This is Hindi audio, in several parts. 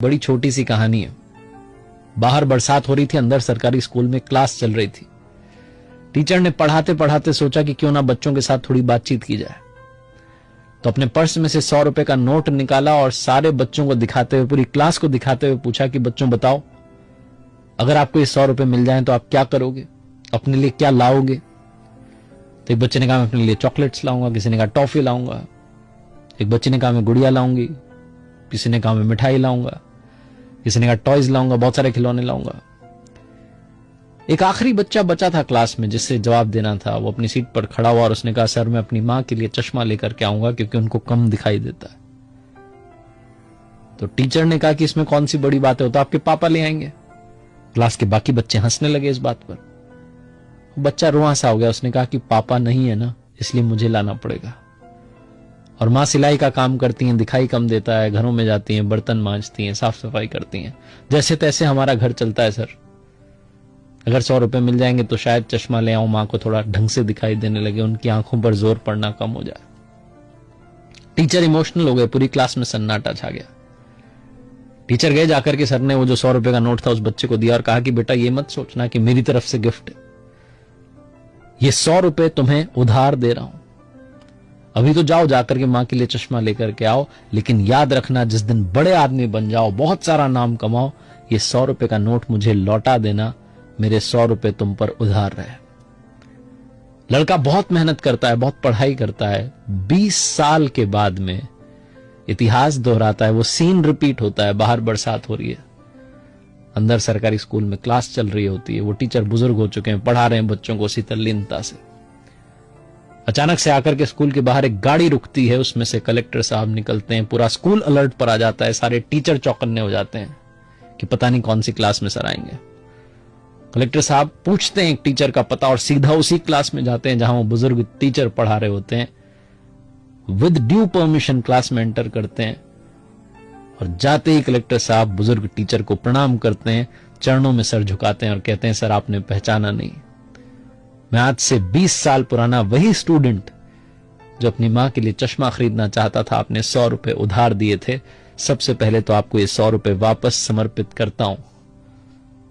बड़ी छोटी सी कहानी है। बाहर बरसात हो रही थी, अंदर सरकारी स्कूल में क्लास चल रही थी। टीचर ने पढ़ाते पढ़ाते सोचा कि क्यों ना बच्चों के साथ थोड़ी बातचीत की जाए, तो अपने पर्स में से 100 रुपए का नोट निकाला और सारे बच्चों को दिखाते हुए, पूरी क्लास को दिखाते हुए पूछा कि बच्चों बताओ, अगर आपको ये 100 रुपए मिल जाएं तो आप क्या करोगे, अपने लिए क्या लाओगे। तो एक बच्चे ने कहा मैं अपने लिए चॉकलेट्स लाऊंगा, किसी ने कहा टॉफी लाऊंगा, एक बच्चे ने कहा मैं गुड़िया लाऊंगी, किसी ने कहा मैं मिठाई लाऊंगा, किसी ने कहा टॉयज लाऊंगा, बहुत सारे खिलौने लाऊंगा। एक आखिरी बच्चा बचा था क्लास में जिससे जवाब देना था। वो अपनी सीट पर खड़ा हुआ और उसने कहा सर मैं अपनी मां के लिए चश्मा लेकर के आऊंगा क्योंकि उनको कम दिखाई देता है। तो टीचर ने कहा कि इसमें कौन सी बड़ी बात है, तो आपके पापा ले आएंगे। क्लास के बाकी बच्चे हंसने लगे इस बात पर। बच्चा रुआं सा हो गया, उसने कहा कि पापा नहीं है ना, इसलिए मुझे लाना पड़ेगा। और मां सिलाई का काम करती हैं, दिखाई कम देता है, घरों में जाती हैं, बर्तन मांजती हैं, साफ सफाई करती हैं, जैसे तैसे हमारा घर चलता है सर। अगर 100 रुपए मिल जाएंगे तो शायद चश्मा ले आऊं, मां को थोड़ा ढंग से दिखाई देने लगे, उनकी आंखों पर जोर पड़ना कम हो जाए। टीचर इमोशनल हो गए, पूरी क्लास में सन्नाटा छा गया। टीचर गए, जाकर के सर ने वो जो 100 रुपए का नोट था उस बच्चे को दिया और कहा कि बेटा ये मत सोचना कि मेरी तरफ से गिफ्ट है, ये 100 रुपए तुम्हें उधार दे रहा हूं। अभी तो जाओ, जाकर के मां के लिए चश्मा लेकर के आओ, लेकिन याद रखना जिस दिन बड़े आदमी बन जाओ, बहुत सारा नाम कमाओ, ये 100 रुपए का नोट मुझे लौटा देना, मेरे 100 रुपए तुम पर उधार रहे। लड़का बहुत मेहनत करता है, बहुत पढ़ाई करता है। 20 साल के बाद में इतिहास दोहराता है, वो सीन रिपीट होता है। बाहर बरसात हो रही है, अंदर सरकारी स्कूल में क्लास चल रही होती है। वो टीचर बुजुर्ग हो चुके हैं, पढ़ा रहे हैं बच्चों को उसी तल्लीनता से। अचानक से आकर के स्कूल के बाहर एक गाड़ी रुकती है, उसमें से कलेक्टर साहब निकलते हैं। पूरा स्कूल अलर्ट पर आ जाता है, सारे टीचर चौकन्ने हो जाते हैं कि पता नहीं कौन सी क्लास में सर आएंगे। कलेक्टर साहब पूछते हैं एक टीचर का पता और सीधा उसी क्लास में जाते हैं जहां वो बुजुर्ग टीचर पढ़ा रहे होते हैं। विद ड्यू परमिशन क्लास में एंटर करते हैं और जाते ही कलेक्टर साहब बुजुर्ग टीचर को प्रणाम करते हैं, चरणों में सर झुकाते हैं और कहते हैं सर आपने पहचाना नहीं, मैं आज से 20 साल पुराना वही स्टूडेंट जो अपनी मां के लिए चश्मा खरीदना चाहता था, आपने 100 रुपए उधार दिए थे। सबसे पहले तो आपको ये 100 रुपए वापस समर्पित करता हूं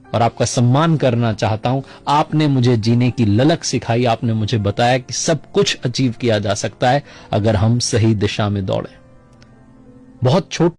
और आपका सम्मान करना चाहता हूं। आपने मुझे जीने की ललक सिखाई, आपने मुझे बताया कि सब कुछ अचीव किया जा सकता है अगर हम सही दिशा में दौड़े। बहुत छोटा